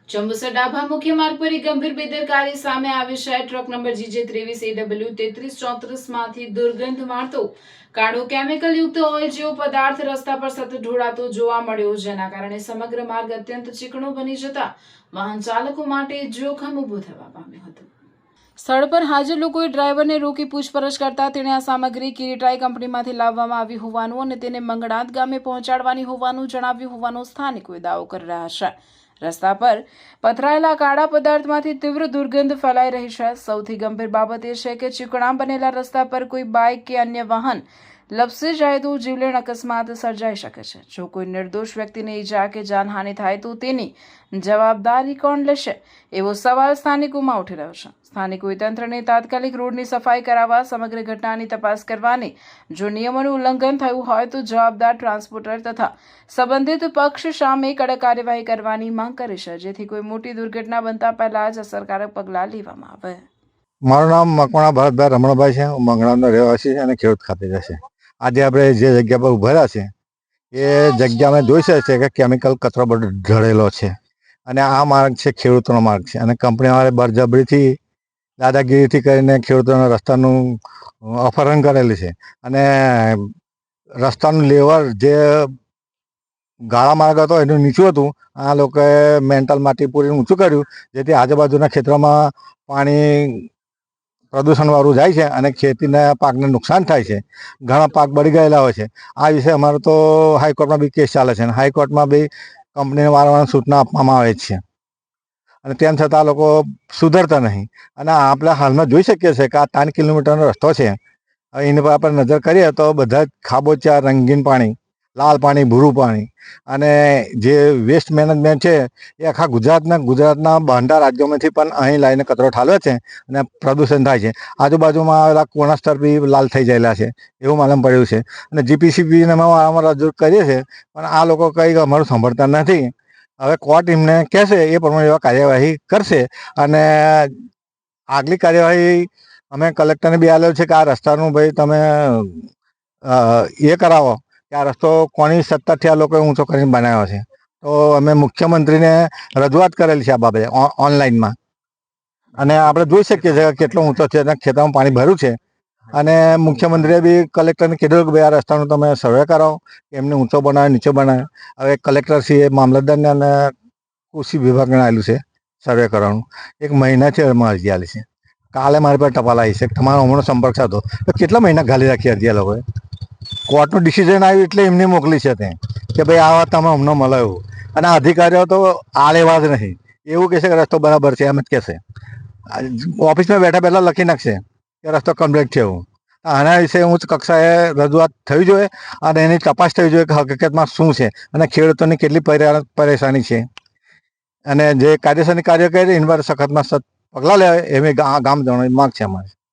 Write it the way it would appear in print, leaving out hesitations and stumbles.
જંબુસર ડાભા મુખ્ય માર્ગ પર એક ગંભીર બેદરકારી સામે આવી છે। ટ્રક નંબર GJ23AW3334 માંથી દુર્ગંધ મારતો કાળો કેમિકલ યુક્ત ઓઇલ જેવો પદાર્થ રસ્તા પર સતત ઢોળાતો જોવા મળ્યો, જેના કારણે સમગ્ર માર્ગ અત્યંત ચીકણો બની જતા વાહન ચાલકો માટે જોખમ ઊભું થવા પામ્યું હતું। સ્થળ પર હાજર લોકોએ ડ્રાઈવરને રોકી પૂછપરછ કરતા તેણે આ સામગ્રી કિરીટાઈ કંપનીમાંથી લાવવામાં આવી હોવાનું અને તેને મંગળાત ગામે પહોંચાડવાની હોવાનું જણાવ્યું હોવાનો સ્થાનિકોએ દાવો કરી રહ્યા છે। રસ્તા પર પથરાયેલા કાળા પદાર્થમાંથી તીવ્ર દુર્ગંધ ફેલાઈ રહી છે। સૌથી ગંભીર બાબત એ છે કે ચીકણા બનેલા રસ્તા પર કોઈ બાઇક કે અન્ય વાહન લપસી જાય તો જીવલેણ અકસ્માત સર્જાઈ શકે છે। જો કોઈ નિર્દોષ વ્યક્તિને ઈજા કે જાનહાનિ થાય તો તેની જવાબદારી કોણ લેશે, એવો સવાલ સ્થાનિકોમાં ઉઠી રહ્યો છે। સ્થાનિકોએ તંત્રને તાત્કાલિક રોડની સફાઈ કરાવવા, સમગ્ર ઘટનાની તપાસ કરવાની, જો નિયમોનું ઉલ્લંઘન થયું હોય તો જવાબદાર ટ્રાન્સપોર્ટર તથા સંબંધિત પક્ષ સામે કડક કાર્યવાહી કરવાની માંગ કરી છે, જેથી કોઈ મોટી દુર્ઘટના બનતા પહેલા જ અસરકારક પગલાં લેવામાં આવે। મારું નામ મકવાણા ભરતભાઈ રમણભાઈ છે। હું મંગળાનો રહેવાસી છે અને ખેડૂત ખાતેદાર છે। આજે આપણે જે જગ્યા પર ઉભા રહ્યા છે એ જગ્યા અમે જોઈ શકીએ છીએ કે કેમિકલ કચરો બધો ઢળેલો છે અને આ માર્ગ છે ખેડૂતોનો માર્ગ છે અને કંપનીવાળાએ બળજબરીથી દાદાગીરીથી કરીને ખેડૂતોના રસ્તાનું અપહરણ કરેલું છે અને રસ્તાનું લેવલ જે ગાળા માર્ગ હતો એનું નીચું હતું, આ લોકોએ મેન્ટલ માટી પૂરીને ઊંચું કર્યું, જેથી આજુબાજુના ક્ષેત્રોમાં પાણી પ્રદૂષણવાળું જાય છે અને ખેતીના પાકને નુકસાન થાય છે। ઘણા પાક બળી ગયેલા હોય છે। આ વિશે અમારો તો હાઈકોર્ટમાં બી કેસ ચાલે છે અને હાઈકોર્ટમાં બી કંપનીને વારંવાર સૂચના આપવામાં આવે છે અને તેમ છતાં આ લોકો સુધરતા નહીં અને આપણે હાલમાં જોઈ શકીએ છીએ કે આ 3 કિલોમીટરનો રસ્તો છે। હવે એની પર આપણે નજર કરીએ તો બધા જ ખાબોચિયા, રંગીન પાણી, લાલ પાણી, ભૂરું પાણી અને જે વેસ્ટ મેનેજમેન્ટ છે એ આખા ગુજરાતના બહારના રાજ્યોમાંથી પણ અહીં લાવીને કચરો ઠાલવે છે અને પ્રદૂષણ થાય છે। આજુબાજુમાં આવેલા કોણા સ્તર બી લાલ થઈ ગયેલા છે એવું માલુમ પડ્યું છે અને GPCBને અમે વારંવાર રજૂ કરીએ છીએ પણ આ લોકો કંઈ અમારું સાંભળતા નથી। હવે કોર્ટ એમને કહેશે એ પ્રમાણે એવા કાર્યવાહી કરશે અને આગલી કાર્યવાહી અમે કલેક્ટરને બી આવેલો છે કે આ રસ્તાનું ભાઈ તમે એ કરાવો કે આ રસ્તો કોની સત્તાથી આ લોકોએ ઊંચો કરીને બનાવ્યો છે। તો અમે મુખ્યમંત્રીને રજૂઆત કરેલી છે આ બાબતે ઓનલાઈનમાં અને આપણે જોઈ શકીએ છીએ કે કેટલો ઊંચો છે અને ખેતરમાં પાણી ભર્યું છે અને મુખ્યમંત્રીએ બી કલેક્ટરને કીધું કે ભાઈ આ રસ્તાનું તમે સર્વે કરાવો, એમને ઊંચો બનાવે, નીચો બનાવે। હવે કલેક્ટરશ્રીએ મામલતદારને અને કૃષિ વિભાગને આવેલું છે સર્વે કરવાનું। 1 મહિનાથી અમે અરજી આપી છે। કાલે મારી પર ટપાલ આવી છે, તમારો હમણાં સંપર્ક સાધો, તો કેટલા મહિના ગાલી રાખી અરજી આ લોકોએ? કોર્ટનું ડિસિઝન આવ્યું એટલે એમને મોકલી છે તે કે ભાઈ આ વાત તમે અમને મળે એવું, અને અધિકારીઓ તો આળેવા જ નહીં, એવું કહેશે કે રસ્તો બરાબર છે એમ જ કહેશે। ઓફિસમાં બેઠા બેઠા લખી નાખશે કે રસ્તો કમ્પ્લીટ છે એવું। આના વિશે ઉચ્ચ કક્ષાએ રજૂઆત થવી જોઈએ અને એની તપાસ થવી જોઈએ કે હકીકતમાં શું છે અને ખેડૂતોની કેટલી પરેશાની છે અને જે કાયદેસરની કાર્ય કરી એની પર સખતમાં સખત પગલાં લેવાય એવી ગામજનોની માંગ છે અમારી।